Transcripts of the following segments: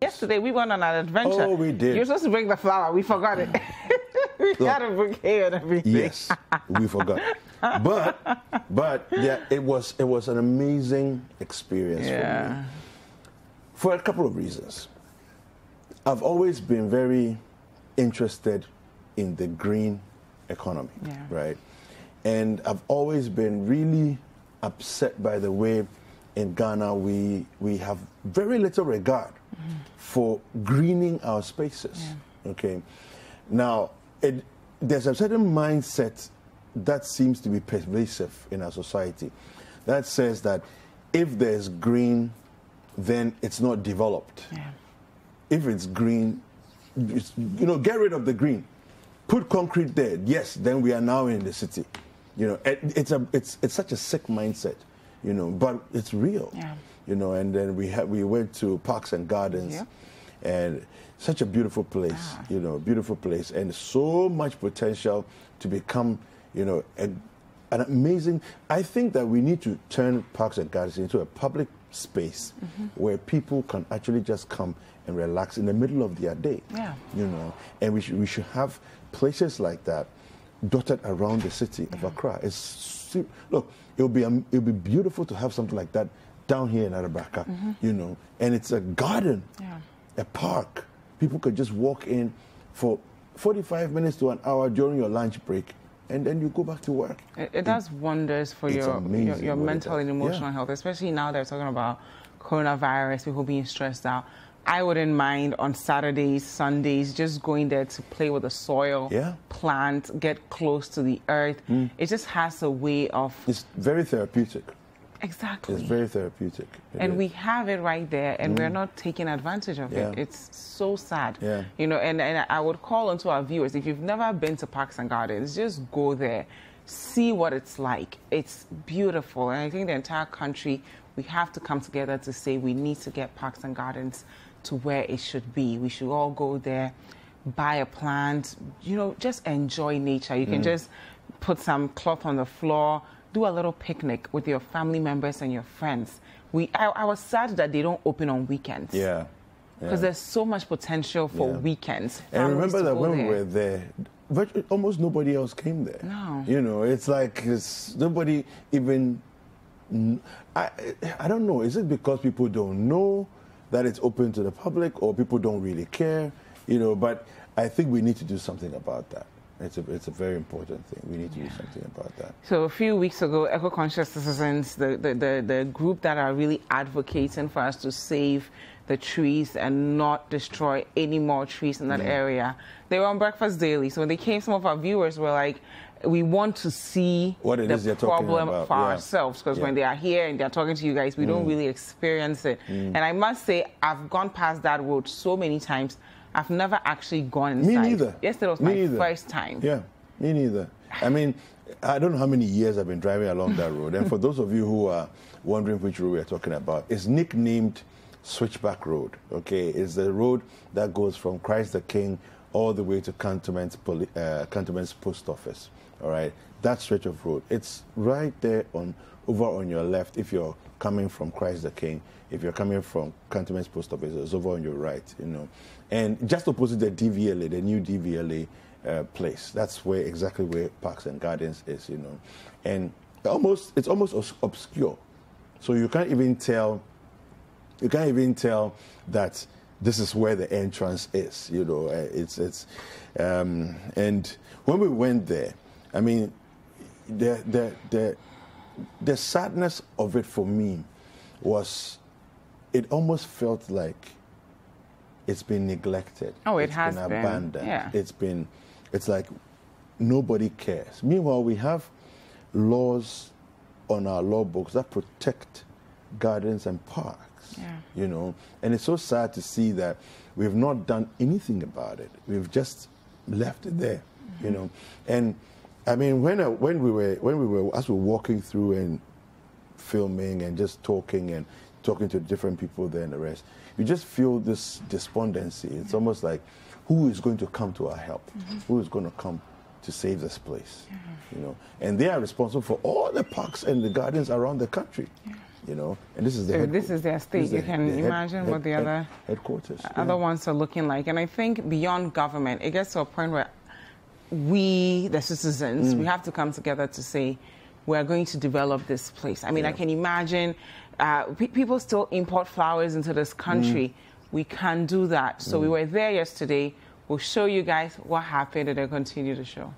Yesterday we went on an adventure. Oh, we did. You're supposed to bring the flower. We forgot it. We had a bouquet and everything. Yes, we forgot. But yeah, it was an amazing experience for me. For a couple of reasons. I've always been very interested in the green economy, right? And I've always been really upset by the way in Ghana we have very little regard for greening our spaces, okay? Now, there's a certain mindset that seems to be pervasive in our society that says that if there's green, then it's not developed. If it's green, get rid of the green, put concrete there. Yes, then we are now in the city. It's such a sick mindset, but it's real. And then we went to Parks and Gardens, and such a beautiful place, beautiful place, and so much potential to become, an amazing. I think that we need to turn Parks and Gardens into a public space where people can actually just come and relax in the middle of their day. And we should have places like that dotted around the city of Accra. Look, it'll be beautiful to have something like that down here in Arabaka, and it's a garden, a park. People could just walk in for 45 minutes to an hour during your lunch break, and then you go back to work. It does wonders for your mental and emotional health, especially now they're talking about coronavirus, people being stressed out. I wouldn't mind on Saturdays, Sundays, just going there to play with the soil, plant, get close to the earth. It just has a way of... It's very therapeutic. Exactly. It's very therapeutic. And we have it right there, and we're not taking advantage of it. It's so sad. And I would call onto our viewers, if you've never been to Parks and Gardens, just go there, see what it's like. It's beautiful. And I think the entire country, we have to come together to say we need to get Parks and Gardens to where it should be. We should all go there, buy a plant, just enjoy nature. You can just put some cloth on the floor, do a little picnic with your family members and your friends. I was sad that they don't open on weekends. Because there's so much potential for weekends. And remember that when we were there, almost nobody else came there. No. It's like nobody even... I don't know. Is it because people don't know that it's open to the public, or people don't really care? But I think we need to do something about that. It's a very important thing. We need to do something about that. So a few weeks ago, Eco-Conscious Citizens, the group that are really advocating for us to save the trees and not destroy any more trees in that area, they were on Breakfast Daily. So when they came, some of our viewers were like, we want to see the problem for ourselves, because when they are here and they're talking to you guys, we don't really experience it. And I must say, I've gone past that road so many times. I've never actually gone inside. Me neither. Yesterday was my first time. Yeah, me neither. I mean, I don't know how many years I've been driving along that road. And for those of you who are wondering which road we're talking about, it's nicknamed Switchback Road. Okay, it's the road that goes from Christ the King all the way to Cantonment's post office. All right, that stretch of road. It's right there over on your left if you're coming from Christ the King. If you're coming from Cantonment's post office, it's over on your right, And just opposite the DVLA, the new DVLA place. That's exactly where Parks and Gardens is, And it's almost obscure. So you can't even tell that this is where the entrance is, and when we went there, I mean, the sadness of it for me was, it almost felt like it's been neglected. It's been abandoned. It's like nobody cares. Meanwhile, we have laws on our law books that protect gardens and parks. And it's so sad to see that we've not done anything about it. We've just left it there, And I mean, when we were as we were walking through and filming and just talking to different people there and the rest, you just feel this despondency. It's almost like, who is going to come to our help? Who is going to come to save this place? And they are responsible for all the parks and the gardens around the country. you know, and this is the this is their state. You can imagine what the other headquarters, other ones are looking like. And I think beyond government, it gets to a point where we, the citizens, we have to come together to say, we're going to develop this place. I mean, I can imagine people still import flowers into this country. We can do that. So we were there yesterday. We'll show you guys what happened, and they'll continue to show.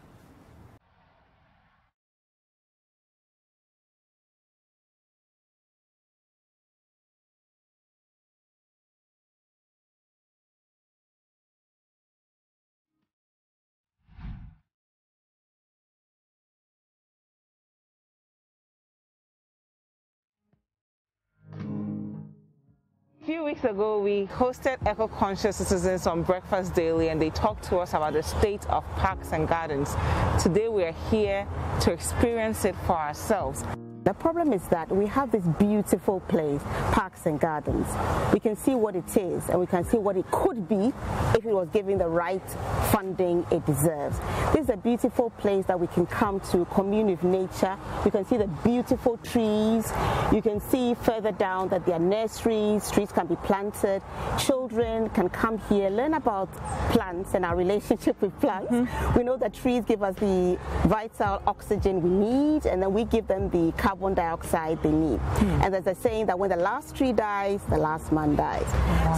A few weeks ago, we hosted eco-conscious citizens on Breakfast Daily, and they talked to us about the state of parks and gardens. Today, we are here to experience it for ourselves. The problem is that we have this beautiful place, parks and gardens. We can see what it is, and we can see what it could be if it was given the right funding it deserves. This is a beautiful place that we can come to, commune with nature. You can see the beautiful trees. You can see further down that there are nurseries, trees can be planted. Children can come here, learn about plants and our relationship with plants. We know that trees give us the vital oxygen we need, and then we give them the carbon dioxide they need. And there's a saying that when the last tree dies, the last man dies.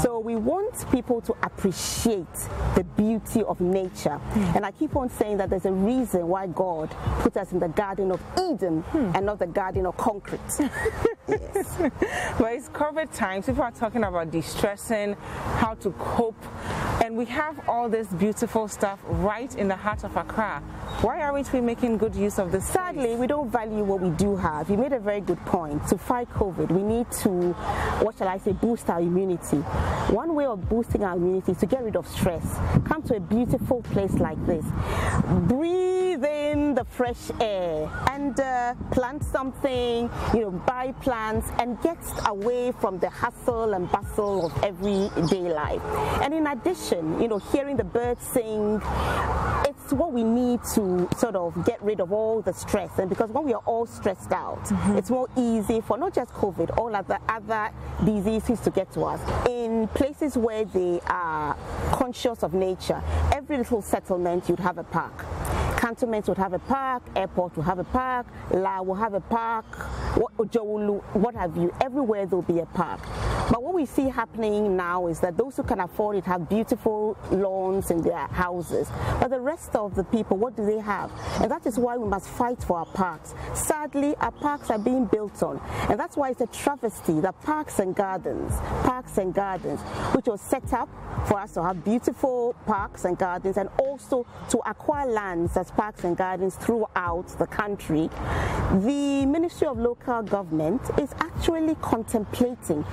So we want people to appreciate the beauty of nature. And I keep on saying that there's a reason why God put us in the Garden of Eden and not the Garden of Concrete. Yes. But it's COVID times. People are talking about distressing, how to cope. And we have all this beautiful stuff right in the heart of Accra. Why aren't we making good use of this? Sadly, we don't value what we do have. You made a very good point. To fight COVID, we need to, what shall I say, boost our immunity. One way of boosting our immunity is to get rid of stress. Come to a beautiful place like this. Breathe in the fresh air and plant something, you know, buy plants and get away from the hustle and bustle of everyday life. And in addition, you know, hearing the birds sing, it's what we need to sort of get rid of all the stress. And because when we are all stressed out, it's more easy for not just COVID, all other diseases to get to us. In places where they are conscious of nature, every little settlement you'd have a park. Cantonments would have a park, airport will have a park, La will have a park, what have you. Everywhere there'll be a park. But what we see happening now is that those who can afford it have beautiful lawns in their houses. But the rest of the people, what do they have? And that is why we must fight for our parks. Sadly, our parks are being built on. And that's why it's a travesty that parks and gardens, which was set up for us to have beautiful parks and gardens and also to acquire lands as parks and gardens throughout the country. The Ministry of Local Government is actually contemplating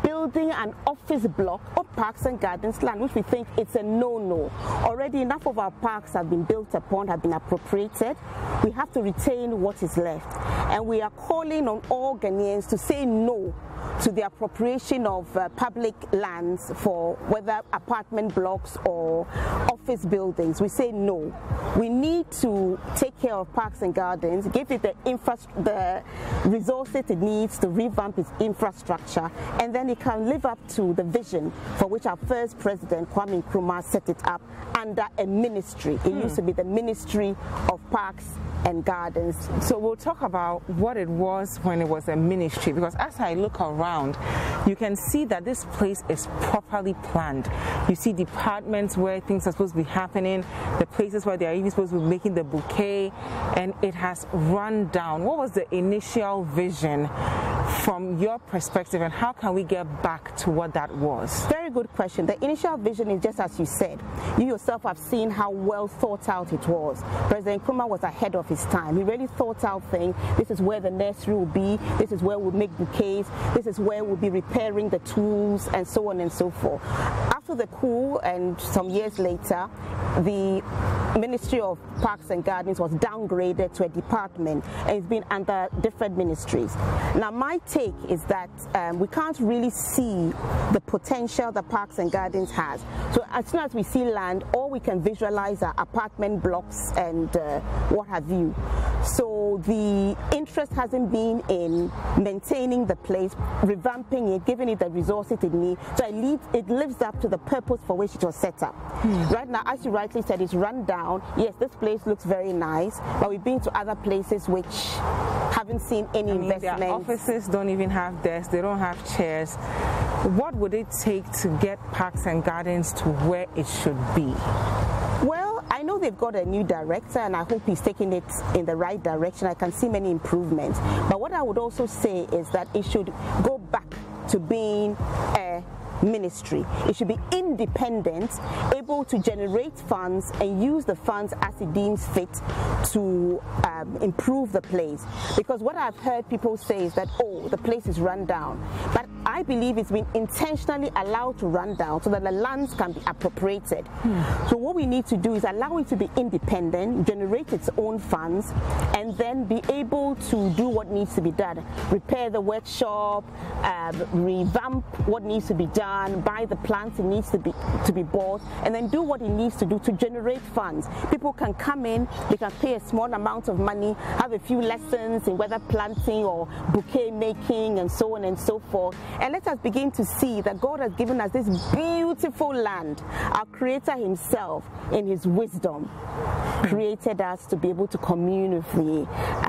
building an office block of parks and gardens land, which we think it's a no-no. Already enough of our parks have been built upon, have been appropriated. We have to retain what is left. And we are calling on all Ghanaians to say no to the appropriation of public lands for whether apartment blocks or office buildings. We say no. We need to take care of parks and gardens, give it the resources it needs to revamp its infrastructure, and then it can live up to the vision for which our first president, Kwame Nkrumah, set it up under a ministry. It used to be the Ministry of Parks and Gardens. So we'll talk about what it was when it was a ministry, because as I look around, you can see that this place is properly planned. You see departments where things are supposed to be happening, the places where they are even supposed to be making the bouquet, and it has run down. What was the initial vision from your perspective, and how can we get back to what that was? Very good question. The initial vision is just as you said. You yourself have seen how well thought out it was. President Nkrumah was ahead of his time. He really thought out things. This is where the nursery will be. This is where we'll make bouquets. This is where we'll be repairing the tools, and so on and so forth. After the coup and some years later, the Ministry of Parks and Gardens was downgraded to a department, and it's been under different ministries. Now, my take is that we can't really see the potential that Parks and Gardens has. So as soon as we see land, all we can visualize are apartment blocks and what have you. So So the interest hasn't been in maintaining the place, revamping it, giving it the resources it needs, so it lives up to the purpose for which it was set up. Right now, as you rightly said, it's run down. Yes, this place looks very nice, but we've been to other places which haven't seen any investment. Their offices don't even have desks, they don't have chairs. What would it take to get Parks and Gardens to where it should be? Well, I know they've got a new director, and I hope he's taking it in the right direction. I can see many improvements. But what I would also say is that it should go back to being a ministry. It should be independent, able to generate funds and use the funds as it deems fit to improve the place. Because what I've heard people say is that, oh, the place is run down. But I believe it's been intentionally allowed to run down so that the lands can be appropriated. So what we need to do is allow it to be independent, generate its own funds, and then be able to do what needs to be done. Repair the workshop, revamp what needs to be done, buy the plants it needs to be bought, and then do what it needs to do to generate funds. People can come in, they can pay a small amount of money, have a few lessons in whether planting or bouquet making and so on and so forth. And let us begin to see that God has given us this beautiful land. Our Creator Himself, in His wisdom, created us to be able to commune with the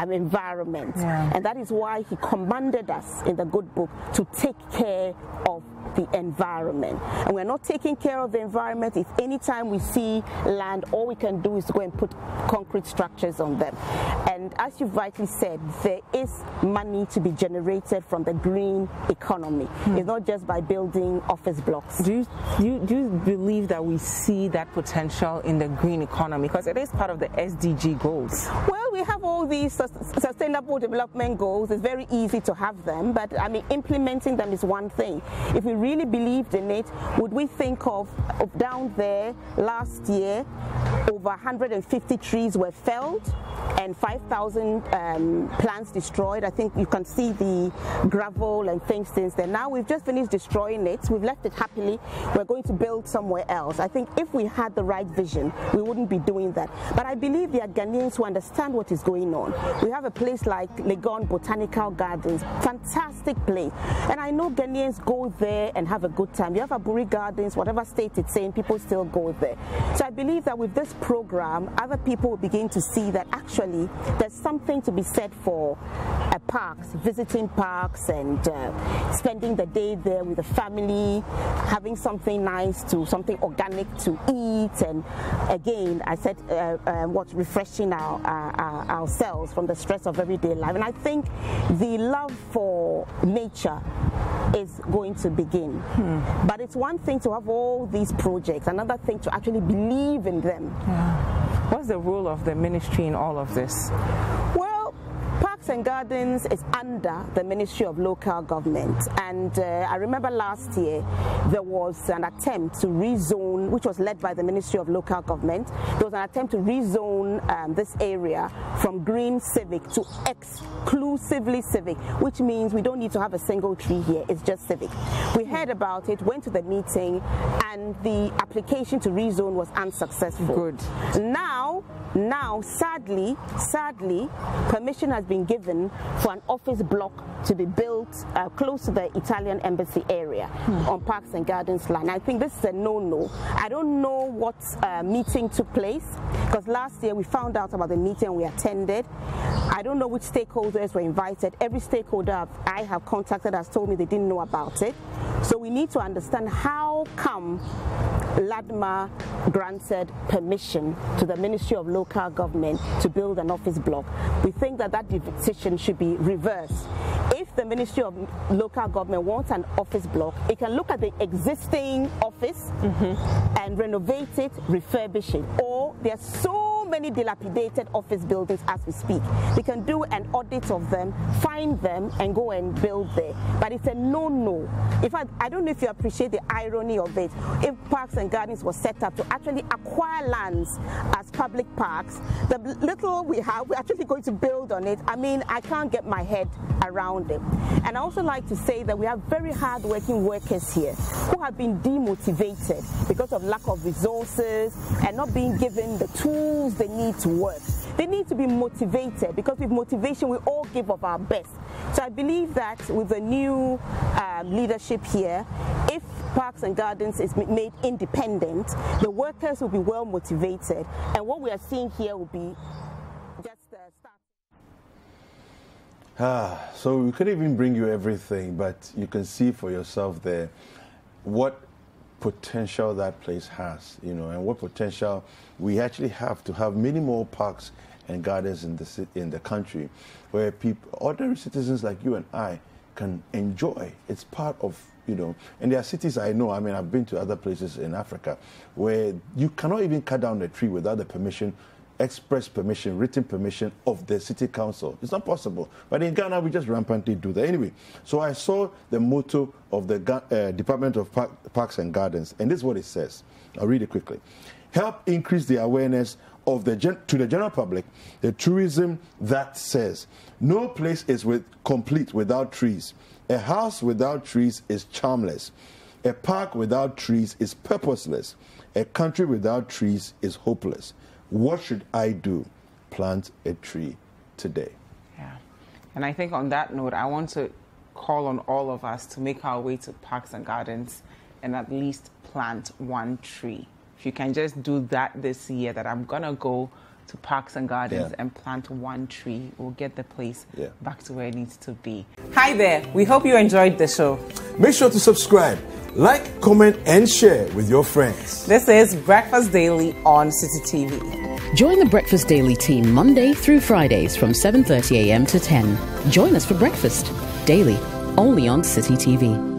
environment. And that is why He commanded us in the good book to take care of the environment. And we're not taking care of the environment if anytime we see land, all we can do is to go and put concrete structures on them. And as you've rightly said, there is money to be generated from the green economy. It's not just by building office blocks. Do you believe that we see that potential in the green economy? Because it is part of the SDG goals. Well, we have all these sustainable development goals. It's very easy to have them, but I mean, implementing them is one thing. If we really believed in it, would we think of down there last year, over 150 trees were felled and 5,000 plants destroyed. I think you can see the gravel and things since then. Now we've just finished destroying it. We've left it happily. We're going to build somewhere else. I think if we had the right vision, we wouldn't be doing that. But I believe there are Ghanaians who understand what is going on. We have a place like Legon Botanical Gardens, fantastic place. And I know Ghanaians go there and have a good time. You have Aburi Gardens, whatever state it's in, people still go there. So I believe that with this program, other people will begin to see that actually there's something to be said for parks, visiting parks and spending the day there with the family, having something nice something organic to eat, and again, I said what's refreshing ourselves from the stress of everyday life. And I think the love for nature is going to begin. But it's one thing to have all these projects, another thing to actually believe in them. What's the role of the ministry in all of this? Well, Parks and Gardens is under the Ministry of Local Government, and I remember last year there was an attempt to rezone, which was led by the Ministry of Local Government. There was an attempt to rezone this area from green civic to exclusively civic, which means we don't need to have a single tree here, it's just civic. We heard about it, went to the meeting, and the application to rezone was unsuccessful. Good. Now, sadly, permission has been given for an office block to be built close to the Italian embassy area on Parks and Gardens land. I think this is a no-no. I don't know what meeting took place, because last year we found out about the meeting and we attended. I don't know which stakeholders were invited. Every stakeholder I have contacted has told me they didn't know about it. So we need to understand how come LADMA granted permission to the Ministry of Local Government to build an office block. We think that that decision should be reversed. If the Ministry of Local Government wants an office block, it can look at the existing office and renovate it, refurbish it. Or there are so many dilapidated office buildings as we speak. We can do an audit of them, find them, and go and build there. But it's a no-no. In fact, I don't know if you appreciate the irony of it. If Parks and Gardens was set up to actually acquire lands as public parks, the little we have, we're actually going to build on it. I mean, I can't get my head around it. And I also like to say that we have very hard-working workers here who have been demotivated because of lack of resources and not being given the tools they need to work. They need to be motivated, because with motivation we all give of our best. So I believe that with the new leadership here, if Parks and Gardens is made independent, the workers will be well motivated, and what we are seeing here will be just the start. So we couldn't even bring you everything, but you can see for yourself there what potential that place has, you know, and what potential we actually have to have many more parks and gardens in the country, where people, ordinary citizens like you and I, can enjoy. It's part of, you know, and there are cities I know, I mean, I've been to other places in Africa where you cannot even cut down a tree without the permission, express permission, written permission of the city council. It's not possible. But in Ghana, we just rampantly do that. Anyway, so I saw the motto of the Department of Parks and Gardens, and this is what it says. I'll read it quickly. Help increase the awareness of to the general public, the tourism that says, no place is complete without trees. A house without trees is charmless. A park without trees is purposeless. A country without trees is hopeless. What should I do? Plant a tree today. Yeah. And I think on that note, I want to call on all of us to make our way to Parks and Gardens and at least plant one tree. If you can just do that this year, that I'm going to go to Parks and Gardens and plant one tree, we'll get the place back to where it needs to be. Hi there. We hope you enjoyed the show. Make sure to subscribe, like, comment, and share with your friends. This is Breakfast Daily on Citi TV. Join the Breakfast Daily team Monday through Fridays from 7:30 a.m. to 10. Join us for breakfast daily, only on Citi TV.